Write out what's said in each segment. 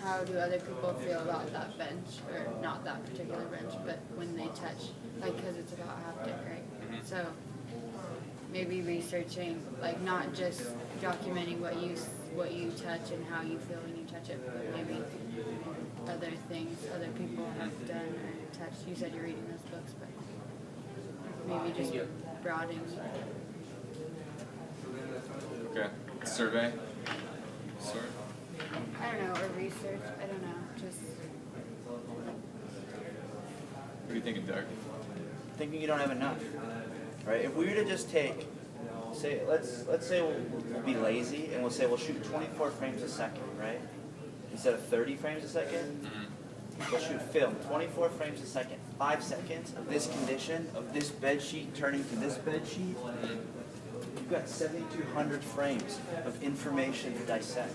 how do other people feel about that bench, or not that particular bench, but when they touch, like, because it's about haptic, right? So maybe researching, like, not just documenting what you touch and how you feel when you touch it, but maybe other things other people have done or touched. You said you're reading those books, but maybe just broadening. Okay. Survey? Sort? I don't know, or research. I don't know. Just. What are you thinking, Doug? Thinking you don't have enough, right? If we were to just take, say, let's say we'll be lazy and we'll say we'll shoot 24 frames a second, right? Instead of 30 frames a second, we'll shoot film 24 frames a second, 5 seconds of this condition, of this bed sheet turning to this bed sheet. You've got 7,200 frames of information to dissect.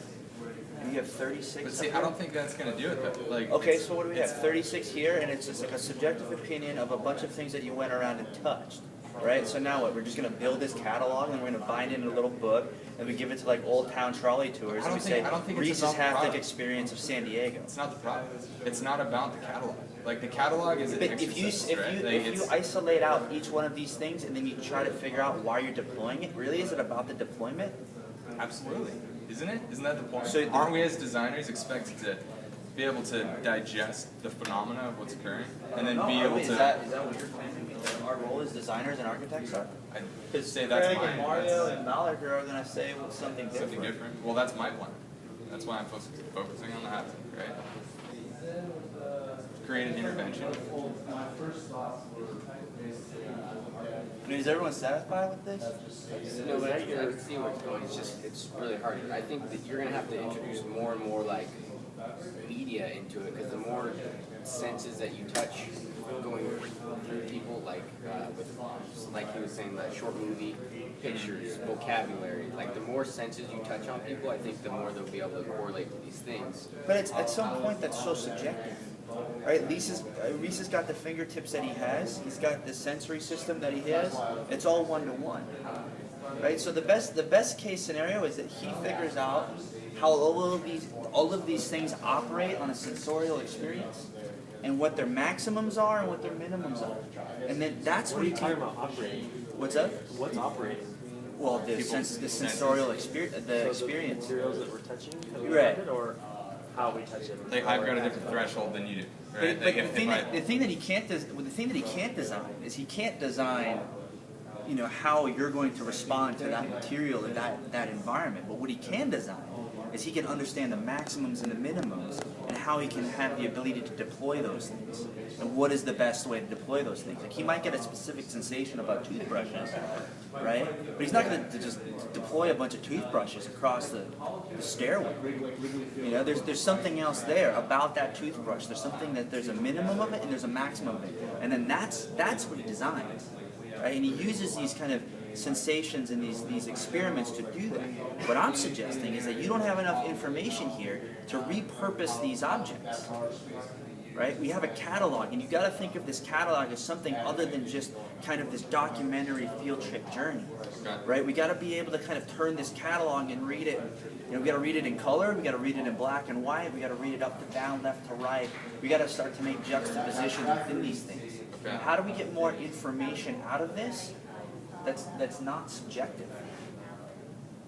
And you have 36. But see, I don't think that's going to do it though. Like, okay, so what do we have? 36 here, and it's just like a subjective opinion of a bunch of things that you went around and touched, right? So now what? We're just going to build this catalog, and we're going to bind it in a little book, and we give it to like Old Town Trolley Tours, and we say, Rhys' Haptic experience of San Diego. It's not the problem. It's not about the catalog. Like, the catalog is an exercise, if you isolate out each one of these things, and then you try to figure out why you're deploying it, really, is it about the deployment? Absolutely. Isn't it? Isn't that the point? So aren't we as designers expected to be able to digest the phenomena of what's occurring, and then be able to... Is that what you're claiming our role as designers and architects are? I'd say that's Craig and Mario and Ballard are going to say something different. Something different? Well, that's my plan. That's why I'm focusing on the haptic, right? Create an intervention. I mean, is everyone satisfied with this? No, but I can see where it's going. It's just, it's really hard. I think that you're going to have to introduce more and more, like, media into it, because the more senses that you touch going through people, like, with, like he was saying, like short movie, pictures, vocabulary, like, the more senses you touch on people, I think the more they'll be able to correlate with these things. But it's at some point that's so subjective. Right, Rhys has got the fingertips that he has. He's got the sensory system that he has. It's all one-to-one. Right, so the best case scenario is that he figures out how all of these things operate on a sensorial experience, and what their maximums are and what their minimums are, and then that's what he can. About operating? What's up? What's operating? Well, the sensorial experience, the experience. Materials that we're touching, Right. Or how we touch it. Like, I've got a different threshold than you do. Right? But the thing that he can't design is he can't design, you know, how you're going to respond to that material or that environment. But what he can design is he can understand the maximums and the minimums, and how he can have the ability to deploy those things, and what is the best way to deploy those things. Like, he might get a specific sensation about toothbrushes, right? But he's not going to just deploy a bunch of toothbrushes across the stairway. You know, there's something else there about that toothbrush. There's a minimum of it and there's a maximum of it, and then that's what he designs, right? And he uses these kind of sensations and these experiments to do that. What I'm suggesting is that you don't have enough information here to repurpose these objects. Right? We have a catalog, and you got to think of this catalog as something other than just kind of this documentary field trip journey. Right? We got to be able to kind of turn this catalog and read it. You know, we got to read it in color. We got to read it in black and white. We got to read it up to down, left to right. We got to start to make juxtapositions within these things. How do we get more information out of this that's not subjective?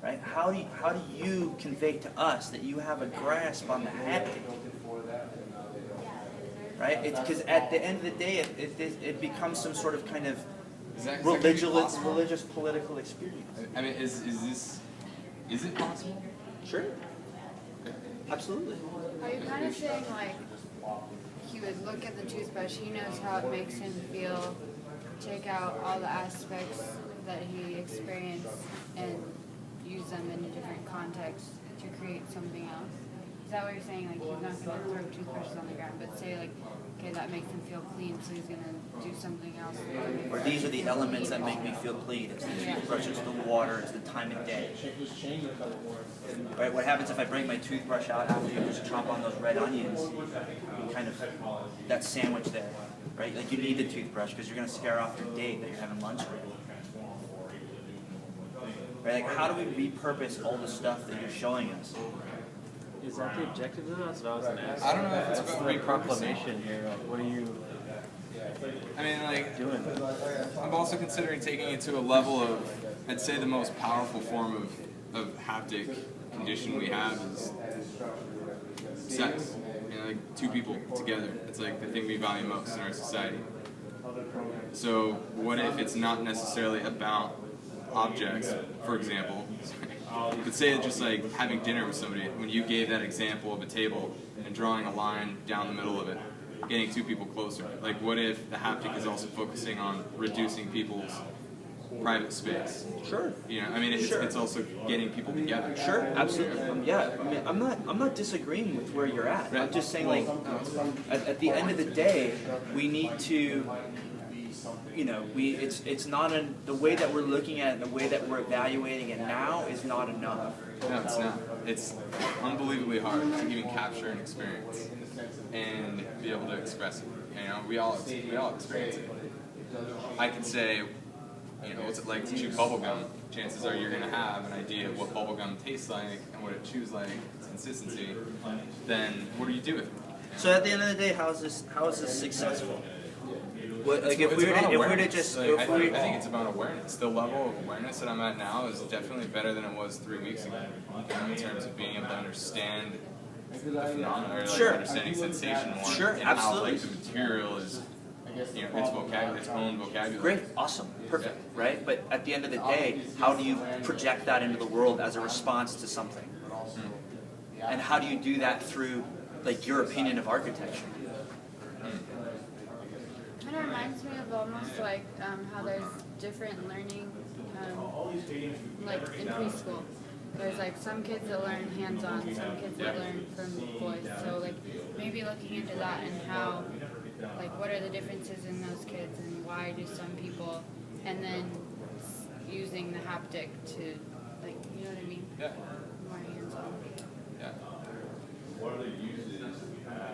Right? How do you convey to us that you have a grasp on the haptic? Right? Because at the end of the day, it becomes some sort of kind of religious political experience. I mean, is it possible? Sure. Absolutely. Are you kind of saying, like, he would look at the toothbrush, he knows how it makes him feel, take out all the aspects that he experienced and use them in a different context to create something else? Is that what you're saying? Like, he's not going to throw toothbrushes on the ground, but say, like, okay, that makes him feel clean, so he's going to do something else. Or these are the elements that make me feel clean. It's the toothbrush, it's the water, it's the time of day. Right? What happens if I break my toothbrush out after you just chop on those red onions? You kind of, that sandwich there. Right? Like, you need the toothbrush because you're going to scare off your date that you're having lunch with. Right? Like, how do we repurpose all the stuff that you're showing us? Is that the objective though? That's what I was gonna ask. I don't know if it's That's about the repurposing. proclamation here. Like, what are you I mean, like, doing? I'm also considering taking it to a level of, I'd say the most powerful form of haptic condition we have is sex. You know, like two people together. It's like the thing we value most in our society. So what if it's not necessarily about objects, for example, but say that just like having dinner with somebody, when you gave that example of a table and drawing a line down the middle of it, getting two people closer. Like what if the haptic is also focusing on reducing people's private space? Sure. You know, I mean, it's also getting people together. Sure, absolutely. Yeah, I mean, I'm not disagreeing with where you're at. I'm just saying, like, at the end of the day, we need to, you know, it's not the way that we're looking at it, the way that we're evaluating it now is not enough. No, it's not. It's unbelievably hard to even capture an experience and be able to express it. You know, we all experience it. I could say, you know, what's it like to chew bubblegum? Chances are you're going to have an idea of what bubblegum tastes like and what it chews like, its consistency. Then what do you do with it? So at the end of the day, how is this successful? What, like It's about if we're to awareness. just, Like, I think it's about awareness. The level of awareness that I'm at now is definitely better than it was 3 weeks ago. You know, in terms of being able to understand the phenomena, or like Sure. understanding sensation more, Sure, and absolutely. how like the material is, you know, its vocabulary, its own vocabulary. great, awesome, perfect, right? But at the end of the day, how do you project that into the world as a response to something? And how do you do that through, like, your opinion of architecture? Kind of reminds me of almost like how there's different learning, like in preschool. There's like some kids that learn hands-on, some kids that learn from voice. So like maybe looking into that and how, like what are the differences in those kids and why do some people, and then using the haptic to, like, you know what I mean? Yeah. More hands-on. Yeah.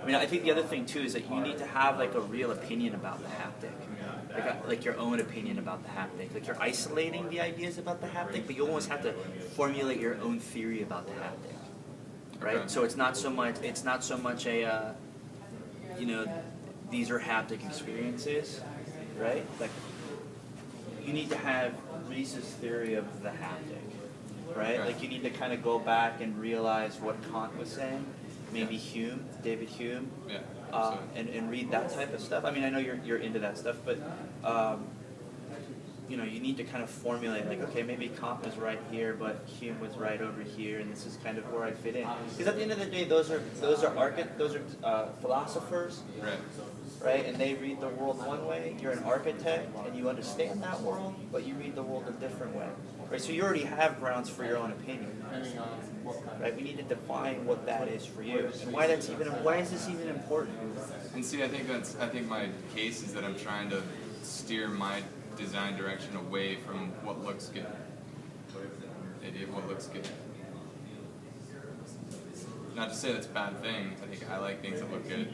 I mean, I think the other thing too is that you need to have like a real opinion about the haptic, like your own opinion about the haptic. Like you're isolating the ideas about the haptic, but you almost have to formulate your own theory about the haptic, right? Okay. So it's not so much a, you know, these are haptic experiences, right? Like you need to have Rhys's theory of the haptic, right? Like you need to kind of go back and realize what Kant was saying. Maybe Hume, David Hume, Yeah. and read that type of stuff. I mean, I know you're into that stuff, but you know, you need to kind of formulate like, okay, maybe Kant was right here, but Hume was right over here, and this is kind of where I fit in. Because at the end of the day, those are philosophers, right? And they read the world one way. You're an architect, and you understand that world, but you read the world a different way, right? So you already have grounds for your own opinion. Right, we need to define what that is for you, and why is this even important? And see, I think my case is that I'm trying to steer my design direction away from what looks good. What looks good. Not to say that's a bad thing. I think I like things that look good.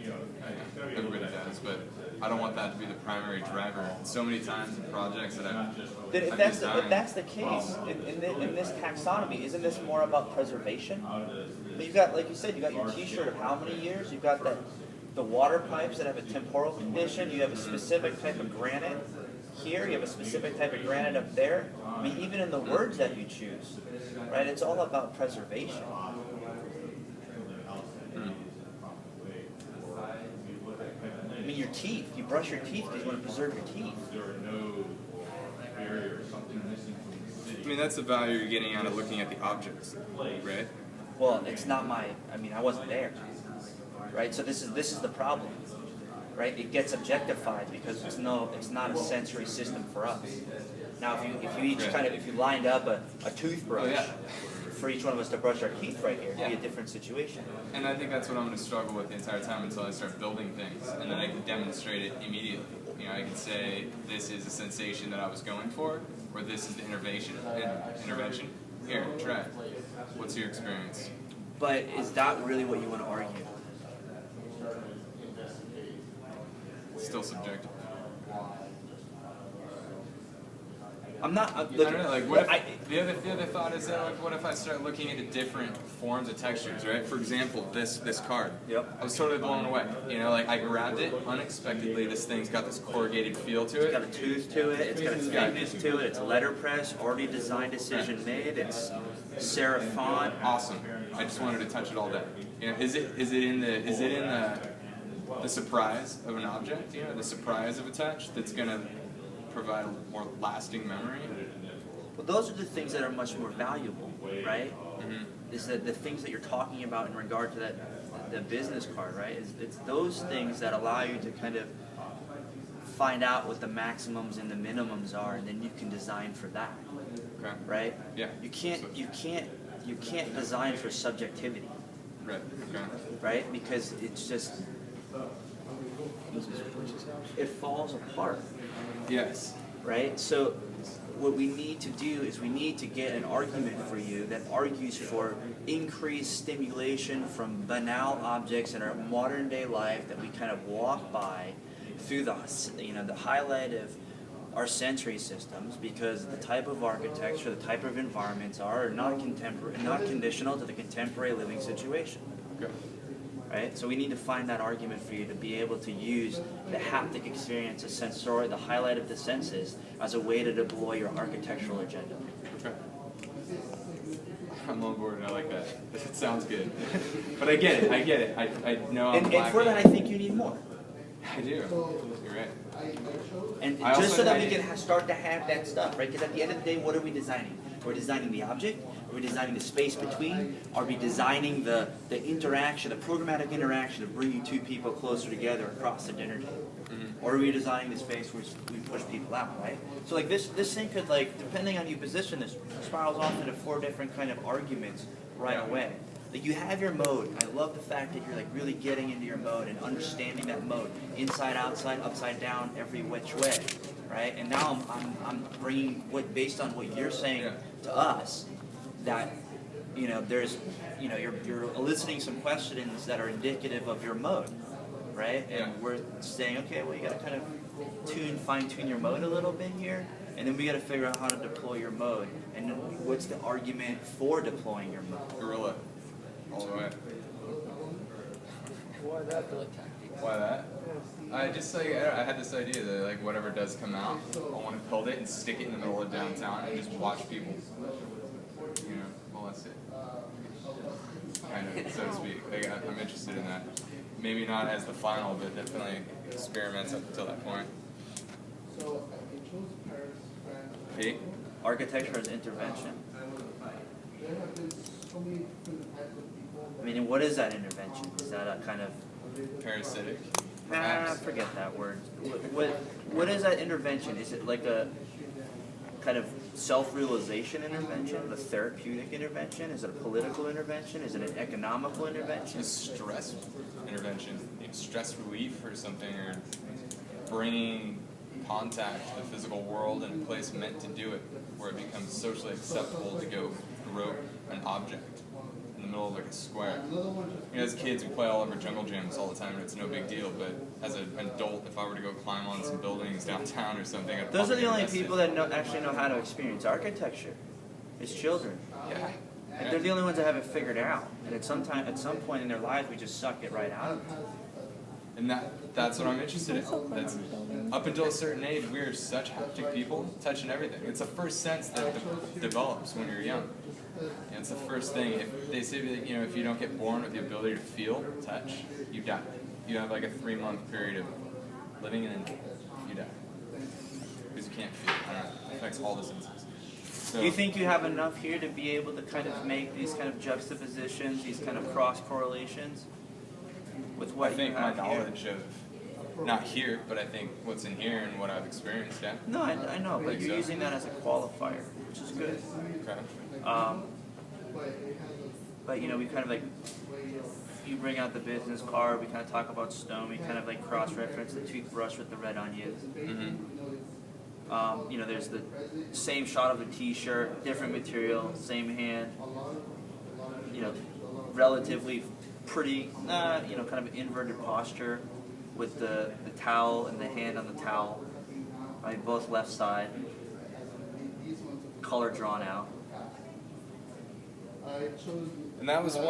Everybody does, but I don't want that to be the primary driver. So many times in projects that I've If that's the case, in this taxonomy, isn't this more about preservation? But you've got, like you said, you got your T-shirt of how many years? You've got the water pipes that have a temporal condition. You have a specific type of granite here. You have a specific type of granite up there. I mean, even in the words that you choose, right? It's all about preservation. I mean, your teeth. You brush your teeth because you want to preserve your teeth. I mean, that's the value you're getting out of looking at the objects, right? Well, it's not my. I mean, I wasn't there, right? So this is the problem, right? It gets objectified because it's not a sensory system for us. Now, if you lined up a toothbrush for each one of us to brush our teeth right here, it'd be a different situation. And I think that's what I'm going to struggle with the entire time until I start building things, and then I can demonstrate it immediately. You know, I can say this is a sensation that I was going for, or this is the intervention. Here, try it. What's your experience? But is that really what you want to argue? It's still subjective. I'm not. I don't know, like, what if, the other thought is that, like, what if I start looking into different forms of textures, right? For example, this card. Yep. I was totally blown away. You know, like, I grabbed it unexpectedly. This thing's got this corrugated feel to it. It's got a tooth to it. It's got a thickness to it. It's letterpress, already design decision made. It's serif font. Awesome. I just wanted to touch it all day. You know, is it in the surprise of an object? You know, the surprise of a touch that's gonna provide a more lasting memory. Well, those are the things that are much more valuable, right? Mm-hmm. Is that the things that you're talking about in regard to the business card, right? It's those things that allow you to kind of find out what the maximums and the minimums are, and then you can design for that, Okay. right? Yeah. You can't design for subjectivity, Right. Okay. right? Because it's just it falls apart. Yes. Right? So what we need to do is we need to get an argument for you that argues for increased stimulation from banal objects in our modern day life that we kind of walk by through the highlight of our sensory systems, because the type of architecture, the type of environments are not conditional to the contemporary living situation. Okay. Right? So we need to find that argument for you to be able to use the haptic experience, the sensori, the highlight of the senses, as a way to deploy your architectural agenda. Okay. I'm on board and I like that. It sounds good. But I get it. I know I'm And for that, I think you need more. I do. You're right. And I just also so that had- we can start to have that stuff, right? Because at the end of the day, what are we designing? We're designing the object. Are we designing the space between? Are we designing the interaction, the programmatic interaction of bringing two people closer together across the dinner table? Mm-hmm. Or are we designing the space where we push people out, right? So like this thing could, like, depending on you position this, spirals off into 4 different kind of arguments right away. Like, you have your mode. I love the fact that you're like really getting into your mode and understanding that mode, inside, outside, upside down, every which way, right? And now I'm bringing what, based on what you're saying to us, that there's you're eliciting some questions that are indicative of your mode, right? And we're saying, okay, well, you got to kind of fine tune your mode a little bit here, and then we got to figure out how to deploy your mode, and what's the argument for deploying your mode. Gorilla. All the way. Why that tactic? Why that? I just I had this idea that like whatever does come out, I want to build it and stick it in the middle of downtown and just watch people, molest it. Kind of, so to speak. Like, I'm interested in that. Maybe not as the final, but definitely experiments up until that point. P? Architecture as intervention. I mean, what is that intervention? Is that a kind of Parasitic? Perhaps. forget that word. What is that intervention? Is it like a kind of self-realization intervention, a therapeutic intervention? Is it a political intervention? Is it an economical intervention? A stress intervention, stress relief or something, or bringing contact to the physical world in a place meant to do it, where it becomes socially acceptable to go grope an object in the middle of like a square. As kids, we play all over jungle gyms all the time, and it's no big deal. But as an adult, if I were to go climb on some buildings downtown or something, I'd Those are the only invest people it. that actually know how to experience architecture. It's children. Yeah. Like, they're the only ones that have it figured out. And at some point in their lives, we just suck it right out of them. And that's what I'm interested in. That's, up until a certain age, we are such haptic people, touching everything. It's the first sense that develops when you're young. And it's the first thing. If they say that, if you don't get born with the ability to feel touch, you die. You have like a 3-month period of living and then you die. Because you can't feel. I don't know. It affects all the senses. So, Do you think you have enough here to be able to kind of make these kind of juxtapositions, these kind of cross correlations with what I think you my have knowledge here? of, not here, but I think what's in here and what I've experienced, yeah. No, I know, but think you're so. using that as a qualifier, which is good. Okay. But we kind of like, you bring out the business card, we kind of talk about stone, we kind of like cross-reference the toothbrush with the red onions. Mm-hmm. There's the same shot of the t-shirt, different material, same hand, relatively pretty, kind of inverted posture with the towel and the hand on the towel, right, both left side. color drawn out. And that was one.